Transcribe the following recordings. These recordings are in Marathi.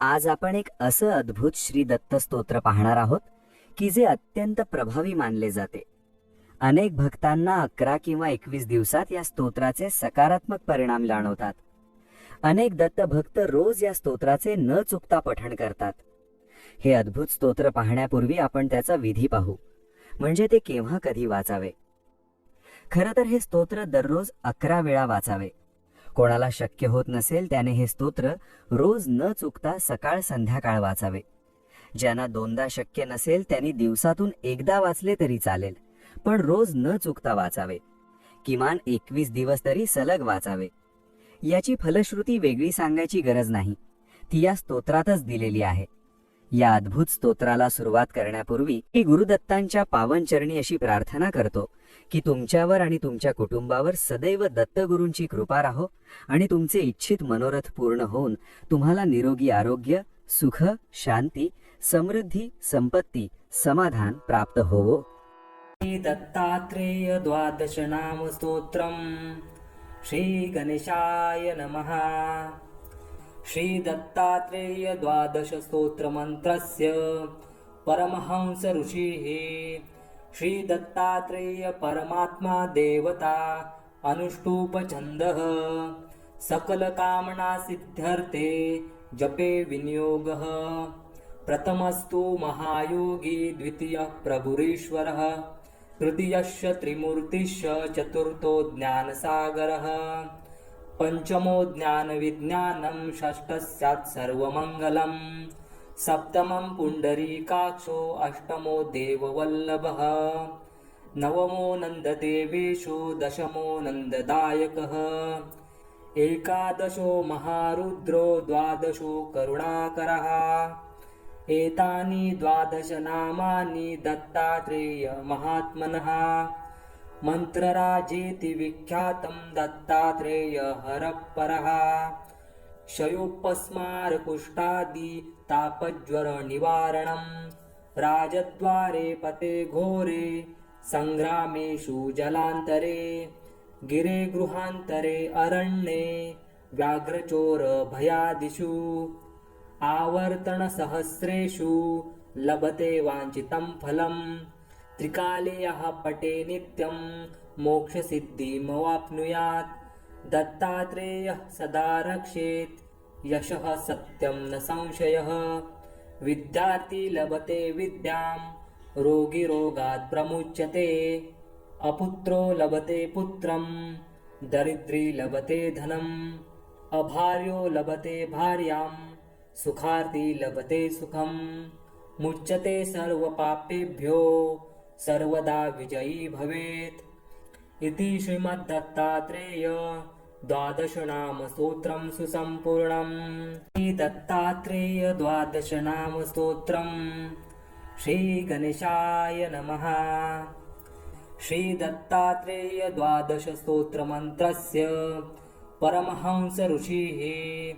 आज आपण एक असं अद्भुत श्री दत्त स्तोत्र पाहणार आहोत की जे अत्यंत प्रभावी मानले जाते. अनेक भक्तांना 11 किंवा 21 दिवसात या स्तोत्राचे सकारात्मक परिणाम जाणवतात. अनेक दत्त भक्त रोज या स्तोत्राचे न चुकता पठण करतात. हे अद्भुत स्तोत्र पाहण्यापूर्वी आपण त्याचा विधी पाहू, म्हणजे ते केव्हा कधी वाचावे. खरं तर हे स्तोत्र दररोज 11 वेळा वाचावे. कोणाला शक्य होत नसेल त्याने हे स्तोत्र रोज न चुकता सकाळ संध्याकाळ वाचावे. ज्यांना दोनदा शक्य नसेल त्यांनी दिवसातून एकदा वाचले तरी चालेल, पण रोज न चुकता वाचावे. किमान 21 दिवस तरी सलग वाचावे. याची फलश्रुती वेगळी सांगायची गरज नाही, ती या स्तोत्रातच दिलेली आहे. या अद्भुत स्तोत्राला सुरुवात करण्यापूर्वी मी गुरुदत्तांच्या पावनचरणी अशी प्रार्थना करतो की तुमच्यावर आणि तुमच्या कुटुंबावर सदैव दत्तगुरूंची कृपा राहो आणि तुमचे इच्छित मनोरथ पूर्ण होऊन तुम्हाला निरोगी आरोग्य, सुख, शांती, समृद्धी, संपत्ती, समाधान प्राप्त होवो. श्री दत्तात्रेय द्वादश नाम स्तोत्रम. श्री गणेशाय नमः. श्री दत्तात्रेय द्वादश स्तोत्र मंत्रस्य परमहंस ऋषिः श्री दत्तात्रेय परमात्मा देवता अनुष्टुप छन्दः सकल कामना सिद्ध्यर्थे जपे विनियोगः. प्रथमस्तु महायोगी, द्वितीयः प्रभुरीश्वरः, तृतीयश्च त्रिमूर्तिश्च, चतुर्थो ज्ञानसागरः, पंचमो ज्ञानविज्ञानं, षष्ठः स्यात् सर्वमङ्गलम्, सप्तमं पुण्डरीकाक्षो, अष्टमो देववल्लभः, नवमो नन्ददेवेशो, दशमो नन्ददायकः, एकादशो महारुद्रो, द्वादशो करुणाकरः. एतानि 12 नामानि दत्तात्रेय महात्मनः. मंत्रराजेति विख्यातं दत्तात्रेय हरपरः. क्षयोपस्मार कुष्ठादि तापज्वर निवारणं. राजद्वारे पते घोरे, संग्रामेषु जलान्तरे, गिरे गृहान्तरे अरण्ये, व्याघ्रचोर भयादिषु, आवर्तन सहस्रेषु लभते वाञ्छितं फलम्. त्रिकाले यः पठे नित्यं मोक्षसिद्धिमवाप्नुयात्. दत्तात्रेयः सदा रक्षेत्, यशः सत्यं न संशयः. विद्यार्थी लभते विद्यां, रोगी रोगात् प्रमुच्यते. अपुत्रो लभते पुत्रं, दरिद्री लभते धनम्. अभार्यो लभते भार्यां, सुखार्थी लभते सुखम्. मुच्यते सर्वपापेभ्यो, सर्वदा विजयी भवेत्. इति श्रीमद्दत्तात्रेय द्वादश नाम स्तोत्रं सुसम्पूर्णम्. श्री दत्तात्रेय द्वादश नाम स्तोत्रम्. श्री गणेशाय नमः. श्री दत्तात्रेय द्वादश स्तोत्र मंत्रस्य परमहंस ऋषिः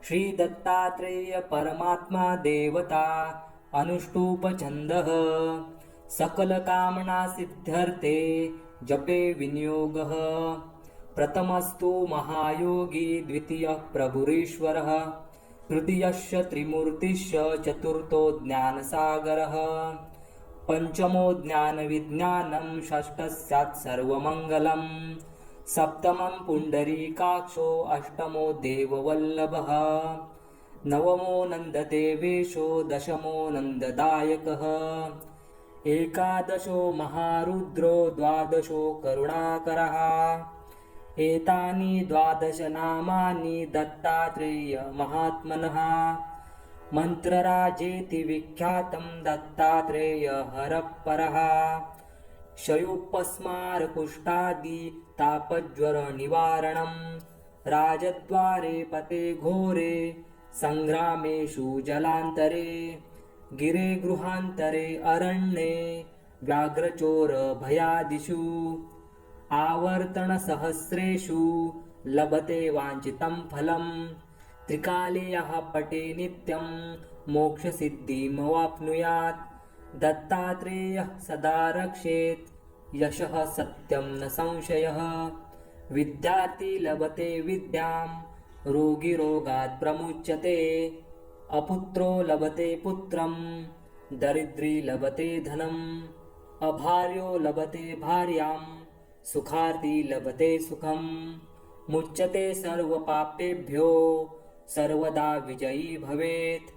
श्री दत्तात्रेय परमात्मा देवता अनुष्टुप छन्दः सकल कामना सिद्ध्यर्थे जपे विनियोगः. प्रथमस्तु महायोगी, द्वितीयः प्रभुरीश्वरः, तृतीयश्च त्रिमूर्तिश्च, चतुर्थो ज्ञानसागरः, पंचमो ज्ञानविज्ञानं, षष्ठः स्यात् सर्वमङ्गलम्, सप्तमं पुण्डरीकाक्षो, अष्टमो देववल्लभः, नवमो नन्ददेवेशो, दशमो नन्ददायकः, एकादशो महारुद्रो, द्वादशो करुणाकरः. एतानि 12 नामानि दत्तात्रेय महात्मनः. मंत्रराजेति विख्यातं दत्तात्रेय हरपरः. क्षयोपस्मार कुष्ठादि तापज्वर निवारणं. राजद्वारे पते घोरे, संग्रामेषु जलान्तरे, गिरे गृहान्तरे अरण्ये, व्याघ्रचोर भयादिषु, आवर्तन सहस्रेषु लभते वाञ्छितं फलम्. त्रिकाले यः पठे नित्यं मोक्षसिद्धिमवाप्नुयात्. दत्तात्रेयः सदा रक्षेत्, यशः सत्यं न संशयः. विद्यार्थी लभते विद्यां, रोगी रोगात् प्रमुच्यते. अपुत्रो लभते पुत्रं दरिद्री लभते धनम् अभार्यो लभते भार्यां सुखार्थी लभते सुखम् मुच्यते सर्वपापेभ्यो सर्वदा विजयी भवेत्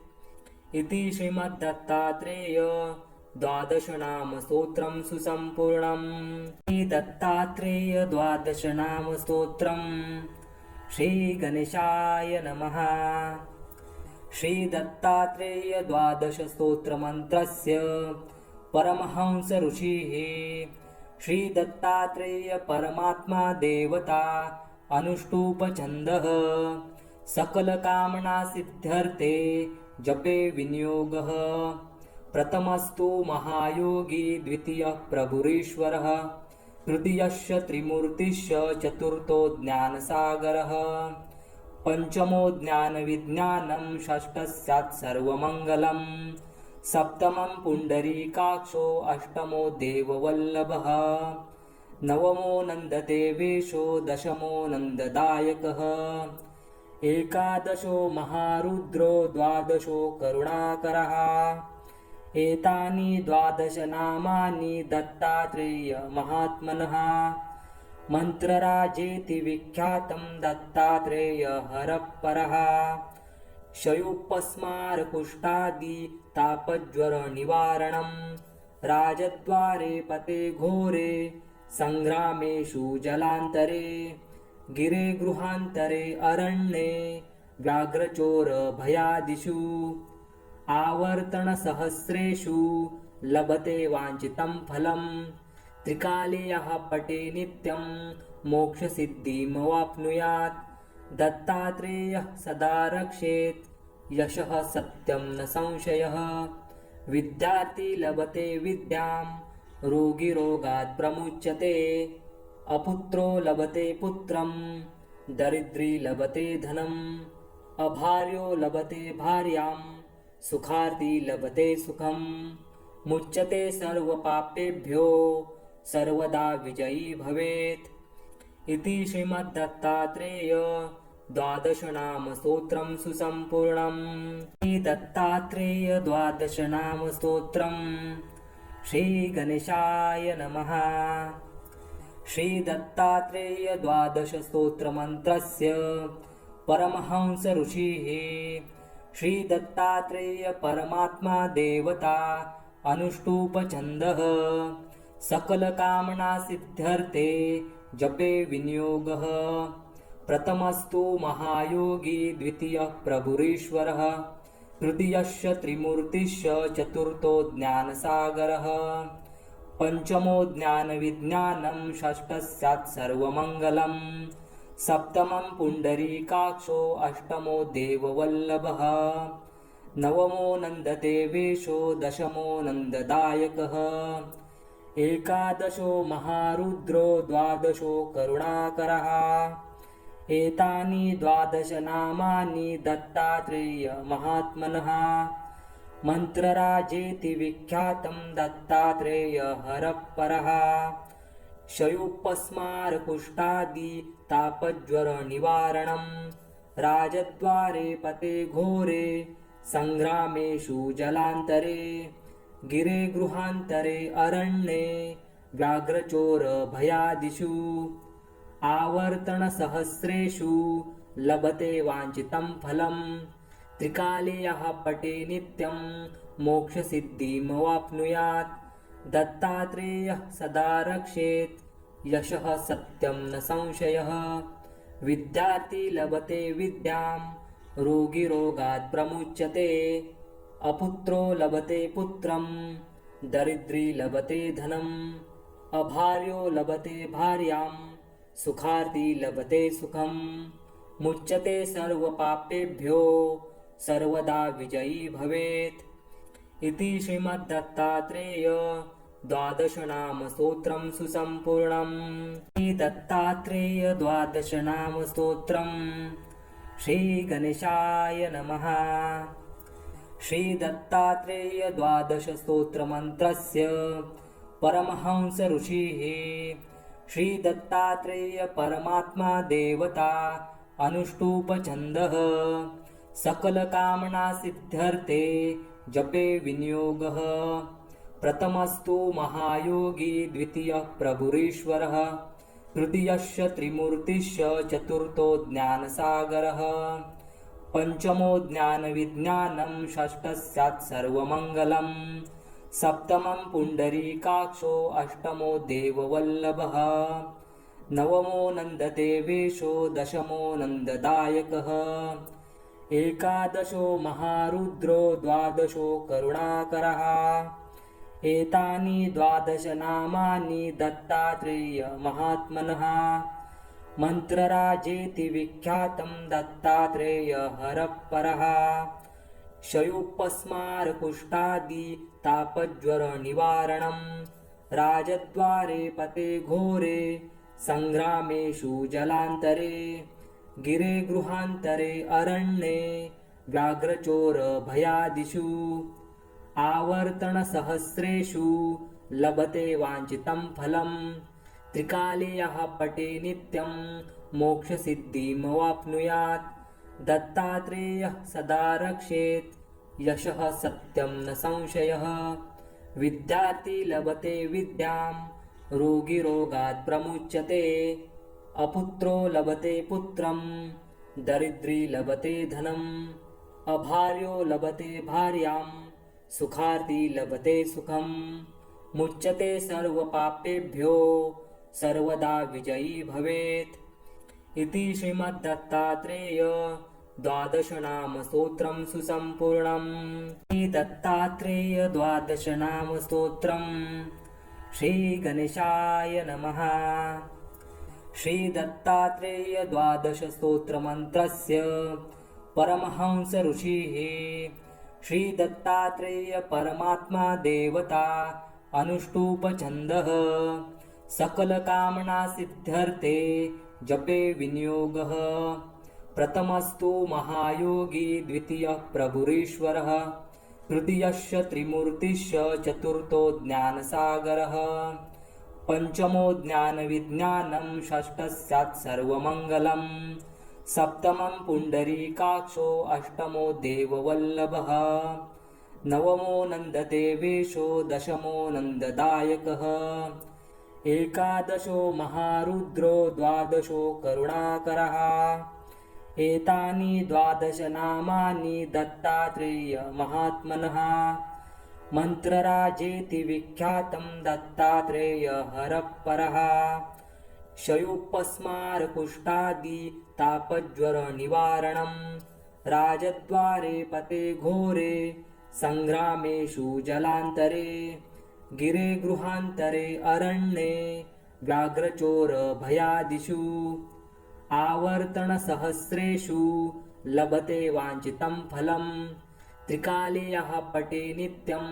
इति श्रीमद्दत्तात्रेय द्वादशनामस्तोत्रं सुसम्पूर्णम् दत्तात्रेय द्वादशनामस्तोत्रम् श्रीगणेशाय नमः। श्रीदत्तात्रेय द्वादशस्तोत्रमन्त्रस्य परमहंस ऋषिः श्रीदत्तात्रेय परमात्मा देवता अनुष्टुप्छन्दः सकलकामनासिद्ध्यर्थे जपे विनियोगः प्रथमस्तु महायोगी द्वितीयः प्रभुरीश्वरः तृतीयश्च त्रिमूर्तिश्च चतुर्थो ज्ञानसागरः पञ्चमो ज्ञानविज्ञानं षष्ठः स्यात् सर्वमङ्गलम् सप्तमं पुण्डरीकाक्षो अष्टमो देववल्लभः नवमो नन्ददेवेशो दशमो नन्ददायकः एकादशो महारुद्रो द्वादशो करुणाकरः एतानि द्वादशनामानि दत्तात्रेय महात्मनः मन्त्रराजेति विख्यातं दत्तात्रेय हरः शयुपस्मारकुष्ठादि तापज्वरनिवारणं राजद्वारे पते घोरे सङ्ग्रामेषु जलान्तरे गिरे गृहान्तरे अरण्ये व्याघ्रचोरभयादिषु आवर्तनसहस्रेषु लभते वाञ्छितं फलम् त्रिकाले यः पठे नित्यं मोक्षसिद्धिमवाप्नुयात् दत्तात्रेयः सदा रक्षेत् यशः सत्यं न संशयः विद्यार्थी लभते विद्यां रोगी रोगात् प्रमुच्यते अपुत्रो लभते पुत्रं दरिद्री लभते धनम् अभार्यो लभते भार्यां सुखार्थी लभते सुखम् मुच्यते सर्वपापेभ्यो सर्वदा विजयी भवेत् इति श्रीमद्दत्तात्रेय द्वादशनामस्तोत्रं सुसम्पूर्णम् दत्तात्रेय द्वादशनामस्तोत्रम् श्रीगणेशाय नमः। श्रीदत्तात्रेय द्वादशस्तोत्रमन्त्रस्य परमहंस ऋषिः श्रीदत्तात्रेय परमात्मा देवता अनुष्टुप्छन्दः सकलकामनासिद्ध्यर्थे जपे विनियोगः प्रथमस्तु महायोगी द्वितीयः प्रभुरीश्वरः तृतीयश्च त्रिमूर्तिश्च चतुर्थो ज्ञानसागरः पञ्चमो ज्ञानविज्ञानं षष्ठः स्यात् सर्वमङ्गलम् सप्तमं पुण्डरीकाक्षो अष्टमो देववल्लभः नवमो नन्ददेवेशो दशमो नन्ददायकः एकादशो महारुद्रो द्वादशो करुणाकरः एतानि द्वादशनामानि दत्तात्रेय महात्मनः मन्त्रराजेति विख्यातं दत्तात्रेय हरः शयुपस्मारकुष्ठादि तापज्वरनिवारणं राजद्वारे पते घोरे सङ्ग्रामेषु जलान्तरे गिरे गृहान्तरे अरण्ये व्याघ्रचोरभयादिषु आवर्तनसहस्रेषु लभते वाञ्छितं फलम् त्रिकाले यः पठे नित्यं मोक्षसिद्धिमवाप्नुयात् दत्तात्रेयः सदा रक्षेत् यशः सत्यं न संशयः विद्यार्थी लभते विद्यां रोगी रोगात् प्रमुच्यते अपुत्रो लभते पुत्रं दरिद्री लभते धनम् अभार्यो लभते भार्यां सुखार्थी लभते सुखम् मुच्यते सर्वपापेभ्यो सर्वदा विजयी भवेत् इति श्रीमद्दत्तात्रेय द्वादशनामस्तोत्रं सुसम्पूर्णम् दत्तात्रेय द्वादशनामस्तोत्रम् श्रीगणेशाय नमः। श्रीदत्तात्रेय द्वादशस्तोत्रमन्त्रस्य परमहंस ऋषिः श्रीदत्तात्रेय परमात्मा देवता अनुष्टुप्छन्दः सकलकामना सिद्ध्यर्थे जपे विनियोगः प्रथमस्तु महायोगी द्वितीयः प्रभुरीश्वरः तृतीयश्च त्रिमूर्तिश्च चतुर्थो ज्ञानसागरः पंचमो ज्ञानविज्ञानं षष्ठः स्यात् सर्वमङ्गलम् सप्तमं पुण्डरीकाक्षो अष्टमो देववल्लभः नवमो नन्ददेवेशो दशमो नन्ददायकः एकादशो महारुद्रो द्वादशो करुणाकरः एतानि द्वादश नामानि दत्तात्रेयमहात्मनः मन्त्रराजेति विख्यातं दत्तात्रेयहरः शयुपस्मारकुष्ठादि तापज्वरनिवारणं राजद्वारे पते घोरे सङ्ग्रामेषु जलान्तरे गिरे गृहान्तरे अरण्ये व्याघ्रचोरभयादिषु आवर्तनसहस्रेषु लभते वाञ्छितं फलम् त्रिकाले यः पठे नित्यं मोक्षसिद्धिमवाप्नुयात् दत्तात्रेयः सदा रक्षेत् यशः सत्यं न संशयः विद्यार्थी लभते विद्यां रोगी रोगात् प्रमुच्यते अपुत्रो लभते पुत्रं दरिद्री लभते धनम् अभार्यो लभते भार्यां सुखार्थी लभते सुखं मुच्यते सर्वपापेभ्यो सर्वदा विजयी भवेत् इति श्रीमद्दत्तात्रेय द्वादशनामस्तोत्रं सुसम्पूर्णम् दत्तात्रेय द्वादशनामस्तोत्रम् श्रीगणेशाय नमः। श्रीदत्तात्रेय द्वादशस्तोत्रमन्त्रस्य परमहंस ऋषिः श्रीदत्तात्रेय परमात्मा देवता अनुष्टुप्छन्दः सकलकामना सिद्ध्यर्थे जपे विनियोगः प्रथमस्तु महायोगी द्वितीयः प्रभुरीश्वरः तृतीयश्च त्रिमूर्तिश्च चतुर्थो ज्ञानसागरः पंचमो ज्ञानविज्ञानं षष्ठः स्यात् सर्वमङ्गलम् सप्तमं पुण्डरीकाक्षो अष्टमो देववल्लभः नवमो नन्ददेवेशो दशमो नन्ददायकः एकादशो महारुद्रो द्वादशो करुणाकरः एतानि द्वादश नामानि दत्तात्रेयमहात्मनः मन्त्रराजेति विख्यातं दत्तात्रेयहरः शयुपस्मारकुष्ठादि तापज्वरनिवारणं राजद्वारे पते घोरे सङ्ग्रामेषु जलान्तरे गिरे गृहान्तरे अरण्ये व्याघ्रचोरभयादिषु आवर्तनसहस्रेषु लभते वाञ्छितं फलम् त्रिकाले यः पठे नित्यं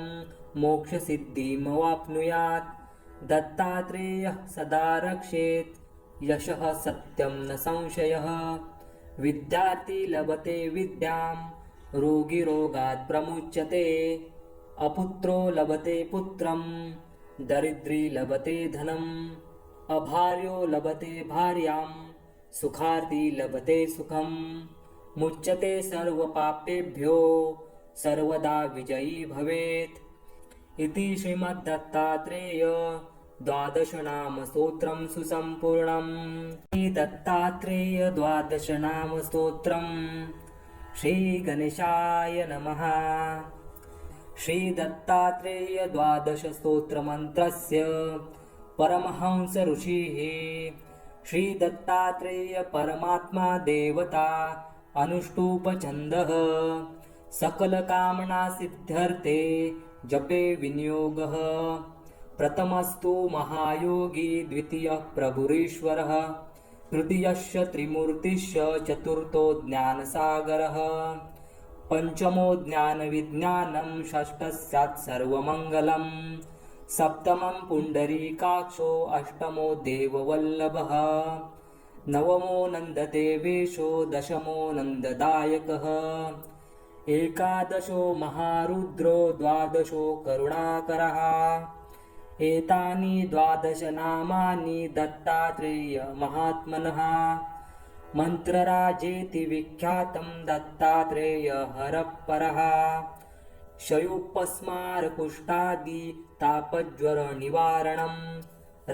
मोक्षसिद्धिमवाप्नुयात् दत्तात्रेयः सदा रक्षेत् यशः सत्यं न संशयः विद्यार्थी लभते विद्यां रोगी रोगात् प्रमुच्यते अपुत्रो लभते पुत्रं दरिद्री लभते धनम् अभार्यो लभते भार्यां सुखार्थी लभते सुखं मुच्यते सर्वपापेभ्यो सर्वदा विजयी भवेत् इति श्रीमद्दत्तात्रेय द्वादशनामस्तोत्रं सुसम्पूर्णम् दत्तात्रेय द्वादशनामस्तोत्रम् श्रीगणेशाय नमः। श्रीदत्तात्रेय द्वादशस्तोत्रमन्त्रस्य परमहंस ऋषिः श्रीदत्तात्रेय परमात्मा देवता अनुष्टुप्छन्दः सकलकामना सिद्ध्यर्थे जपे विनियोगः प्रथमस्तु महायोगी द्वितीयः प्रभुरीश्वरः तृतीयश्च त्रिमूर्तिश्च चतुर्थो ज्ञानसागरः पंचमो ज्ञानविज्ञानं षष्ठः स्यात् सर्वमङ्गलम् सप्तमं पुण्डरीकाक्षो अष्टमो देववल्लभः नवमो नन्ददेवेशो दशमो नन्ददायकः एकादशो महारुद्रो द्वादशो करुणाकरः एतानि द्वादश नामानि दत्तात्रेयमहात्मनः मन्त्रराजेति विख्यातं दत्तात्रेयहरः शयुपस्मारकुष्ठादि तापज्वरनिवारणं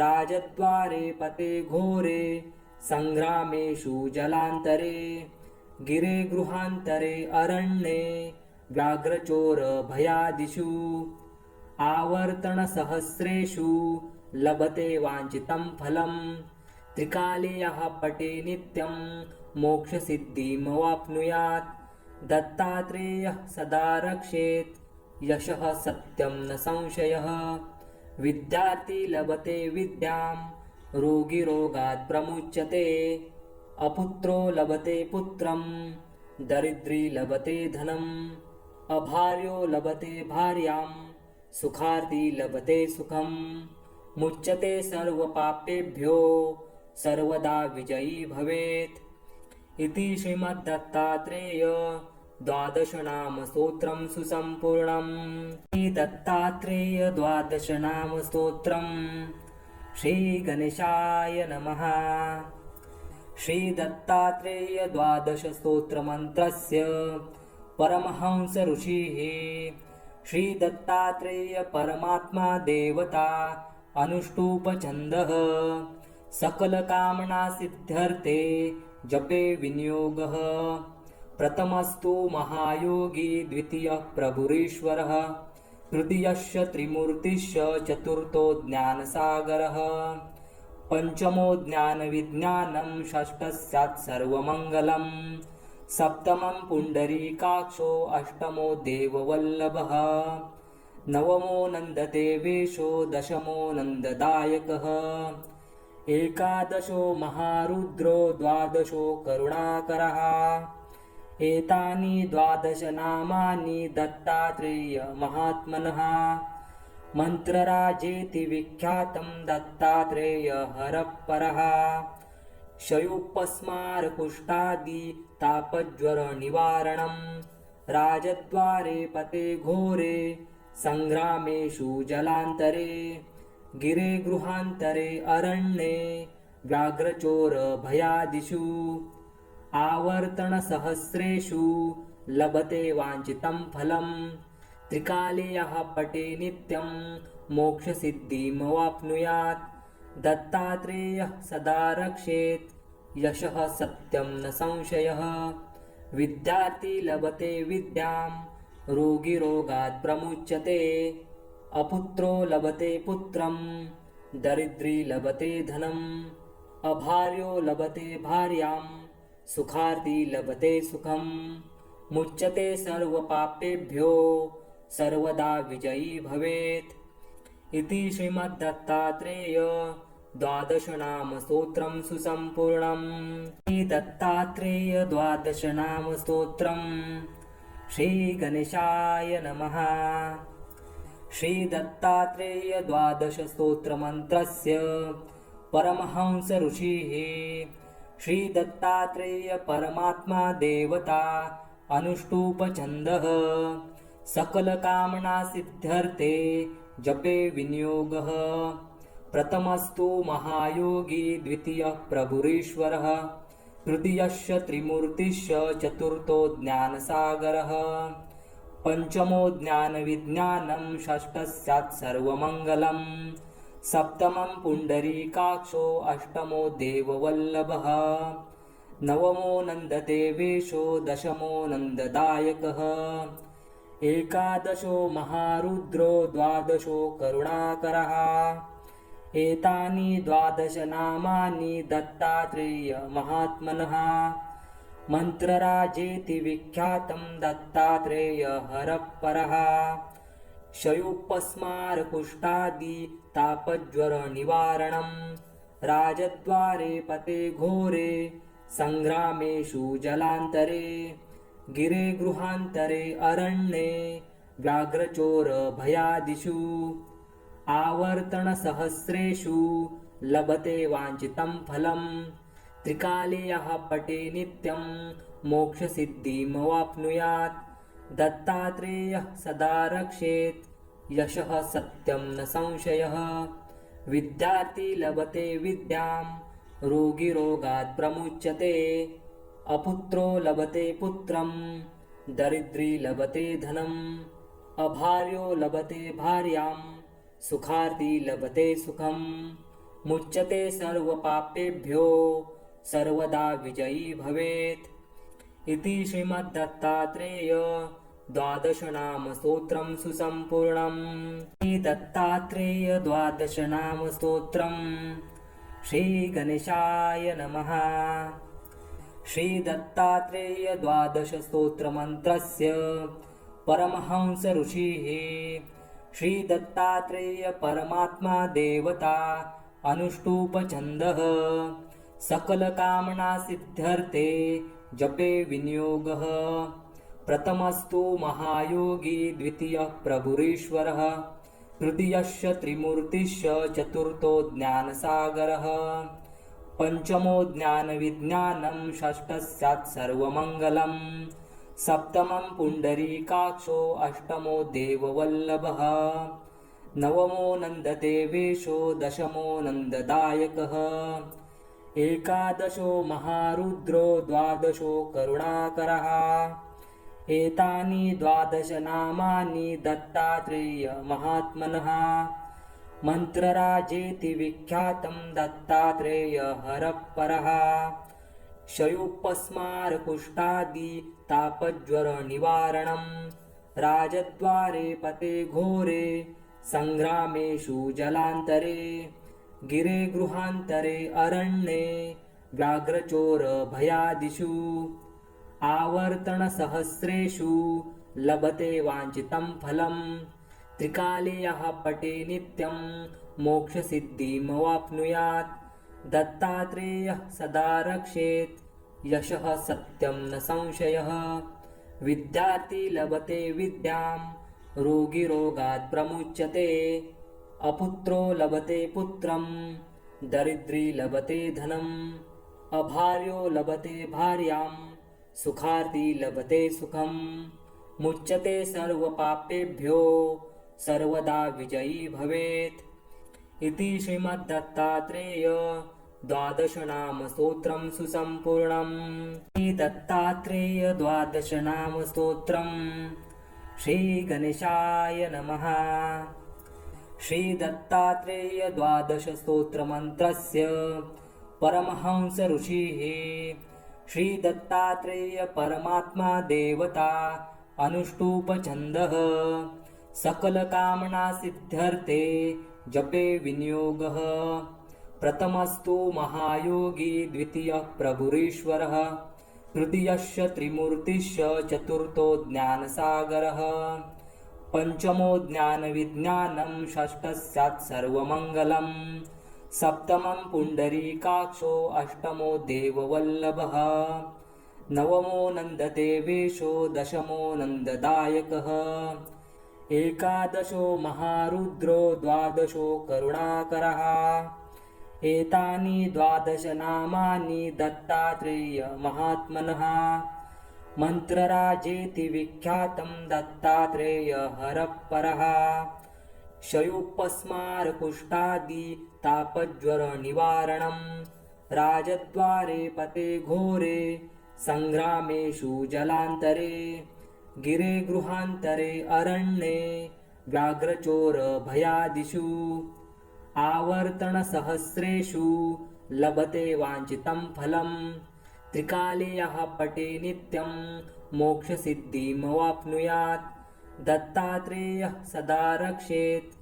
राजद्वारे पते घोरे सङ्ग्रामेषु जलान्तरे गिरे गृहान्तरे अरण्ये व्याघ्रचोरभयादिषु आवर्तनसहस्रेषु लभते वाञ्छितं फलं त्रिकाले यः पठे नित्यं मोक्षसिद्धिमवाप्नुयात् दत्तात्रेयः सदा रक्षेत् यशः सत्यं न संशयः विद्यार्थी लभते विद्यां रोगी रोगात् प्रमुच्यते अपुत्रो लभते पुत्रं दरिद्री लभते धनम् अभार्यो लभते भार्यां सुखार्थी लभते सुखं मुच्यते सर्वपापेभ्यो सर्वदा विजयी भवेत् इति श्रीमद्दत्तात्रेय द्वादशनामस्तोत्रं सुसम्पूर्णम् दत्तात्रेय द्वादशनामस्तोत्रम् श्रीगणेशाय नमः। श्रीदत्तात्रेय द्वादशस्तोत्रमन्त्रस्य परमहंस ऋषिः श्रीदत्तात्रेय परमात्मा देवता अनुष्टुप्छन्दः सकलकामना सिद्ध्यर्थे जपे विनियोगः प्रथमस्तु महायोगी द्वितीयः प्रभुरीश्वरः तृतीयश्च त्रिमूर्तिश्च चतुर्थो ज्ञानसागरः पंचमो ज्ञानविज्ञानं षष्ठः स्यात् सर्वमङ्गलम् सप्तमं पुण्डरीकाक्षो अष्टमो देववल्लभः नवमो नन्ददेवेशो दशमो नन्ददायकः एकादशो महारुद्रो द्वादशो करुणाकरः एतानि द्वादशनामानि दत्तात्रेयमहात्मनः मन्त्रराजेति विख्यातं दत्तात्रेयहरः शयुपस्मारकुष्ठादि तापज्वरनिवारणं राजद्वारे पते घोरे सङ्ग्रामेषु जलान्तरे गिरे गृहान्तरे अरण्ये व्याघ्रचोरभयादिषु आवर्तनसहस्रेषु लभते वाञ्छितं फलं त्रिकाले यः पठे नित्यं मोक्षसिद्धिमवाप्नुयात् दत्तात्रेयः सदा रक्षेत् यशः सत्यं न संशयः विद्यार्थी लभते विद्यां रोगी रोगात् प्रमुच्यते अपुत्रो लभते पुत्रं दरिद्री लभते धनम् अभार्यो लभते भार्यां सुखार्थी लभते सुखं मुच्यते सर्वपापेभ्यो सर्वदा विजयी भवेत् इति श्रीमद्दत्तात्रेय द्वादशनामस्तोत्रं सुसम्पूर्णम् दत्तात्रेय द्वादशनामस्तोत्रम् श्रीगणेशाय नमः। श्रीदत्तात्रेय द्वादशस्तोत्रमन्त्रस्य परमहंस ऋषिः श्रीदत्तात्रेय परमात्मा देवता अनुष्टुप्छन्दः सकलकामना सिद्ध्यर्थे जपे विनियोगः प्रथमस्तु महायोगी द्वितीयः प्रभुरीश्वरः तृतीयश्च त्रिमूर्तिश्च चतुर्थो ज्ञानसागरः पंचमो ज्ञानविज्ञानं षष्ठः स्यात् सर्वमङ्गलम् सप्तमं पुण्डरीकाक्षो अष्टमो देववल्लभः नवमो नन्ददेवेशो दशमो नन्ददायकः एकादशो महारुद्रो द्वादशो करुणाकरः एतानि द्वादशनामानि दत्तात्रेयमहात्मनः मन्त्रराजेति विख्यातं दत्तात्रेयहरः शयुपस्मारकुष्ठादि तापज्वरनिवारणं राजद्वारे पते घोरे सङ्ग्रामेषु जलान्तरे गिरे गृहान्तरे अरण्ये व्याघ्रचोरभयादिषु आवर्तनसहस्रेषु लभते वाञ्छितं फलं त्रिकाले यः पठे नित्यं मोक्षसिद्धिमवाप्नुयात् दत्तात्रेयः सदा रक्षेत् यशः सत्यं न संशयः विद्यार्थी लभते विद्यां रोगी रोगात् प्रमुच्यते अपुत्रो लभते पुत्रं दरिद्री लभते धनम् अभार्यो लभते भार्यां सुखार्थी लभते सुखम् मुच्यते सर्वपापेभ्यो सर्वदा विजयी भवेत् इति श्रीमद्दत्तात्रेय द्वादशनाम स्तोत्रं सुसम्पूर्णम् दत्तात्रेय द्वादशनाम स्तोत्रम् श्रीगणेशाय नमः। श्रीदत्तात्रेय द्वादश स्तोत्रमन्त्रस्य परमहंस ऋषिः श्रीदत्तात्रेय परमात्मा देवता अनुष्टुप् सकलकामना सिद्ध्यर्थे जपे विनियोगः प्रथमस्तु महायोगी द्वितीयः प्रभुरीश्वरः तृतीयश्च त्रिमूर्तिश्च चतुर्थो ज्ञानसागरः पंचमो ज्ञानविज्ञानं षष्ठः स्यात् सर्वमङ्गलम् सप्तमं पुण्डरीकाक्षो अष्टमो देववल्लभः नवमो नन्ददेवेशो दशमो नन्ददायकः एकादशो महारुद्रो द्वादशो करुणाकरः एतानि द्वादश नामानि दत्तात्रेय महात्मनः मन्त्रराजेति विख्यातं दत्तात्रेय हरः शयुपस्मारकुष्ठादि तापज्वर निवारणं राजद्वारे पते घोरे संग्रामेषु जलान्तरे गिरे गृहान्तरे अरण्ये व्याघ्रचोर भयादिषु आवर्तनसहस्रेषु लभते वाञ्छितं फलम् त्रिकाले यः पठे नित्यं मोक्षसिद्धिमवाप्नुयात् दत्तात्रेयः सदा रक्षेत् यशः सत्यं न संशयः विद्यार्थी लभते विद्यां रोगी रोगात् प्रमुच्यते अपुत्रो लभते पुत्रं दरिद्री लभते धनम् अभार्यो लभते भार्यां सुखार्थी लभते सुखम् मुच्यते सर्वपापेभ्यो सर्वदा विजयी भवेत् इति श्रीमद्दत्तात्रेय द्वादशनाम स्तोत्रं सुसम्पूर्णम् दत्तात्रेय द्वादशनाम स्तोत्रम् श्रीगणेशाय नमः। श्रीदत्तात्रेय द्वादश स्तोत्रमन्त्रस्य परमहंस ऋषिः श्रीदत्तात्रेय परमात्मा देवता अनुष्टुप् सकलकामना सिद्ध्यर्थे जपे विनियोगः प्रथमस्तु महायोगी द्वितीयः प्रभुरीश्वरः तृतीयश्च त्रिमूर्तिश्च चतुर्थो ज्ञानसागरः पंचमो ज्ञानविज्ञानं षष्ठः स्यात् सर्वमङ्गलम् सप्तमं पुण्डरीकाक्षो अष्टमो देववल्लभः नवमो नन्ददेवेशो दशमो नन्ददायकः एकादशो महारुद्रो द्वादशो करुणाकरः एतानि द्वादश नामानि दत्तात्रेय महात्मनः मन्त्रराजेति विख्यातं दत्तात्रेय हरः शयुपस्मारकुष्ठादि तापज्वर निवारणं राजद्वारे पते घोरे संग्रामेषु जलान्तरे गिरे गृहान्तरे अरण्ये व्याघ्रचोर भयादिषु आवर्तनसहस्रेषु लभते वाञ्छितं फलम् त्रिकाले यः पठे नित्यं मोक्षसिद्धिमवाप्नुयात् दत्तात्रेयः सदा रक्षेत्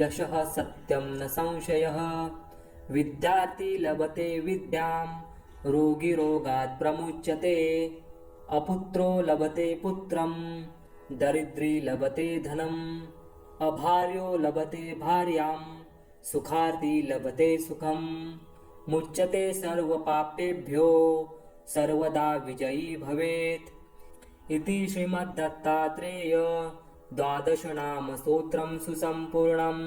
यशः सत्यं न संशयः विद्यार्थी लभते विद्यां रोगी रोगात् प्रमुच्यते अपुत्रो लभते पुत्रं दरिद्री लभते धनम् अभार्यो लभते भार्यां सुखार्थी लभते सुखम् मुच्यते सर्वपापेभ्यो सर्वदा विजयी भवेत् इति श्रीमद्दत्तात्रेय द्वादशनाम स्तोत्रं सुसम्पूर्णम्।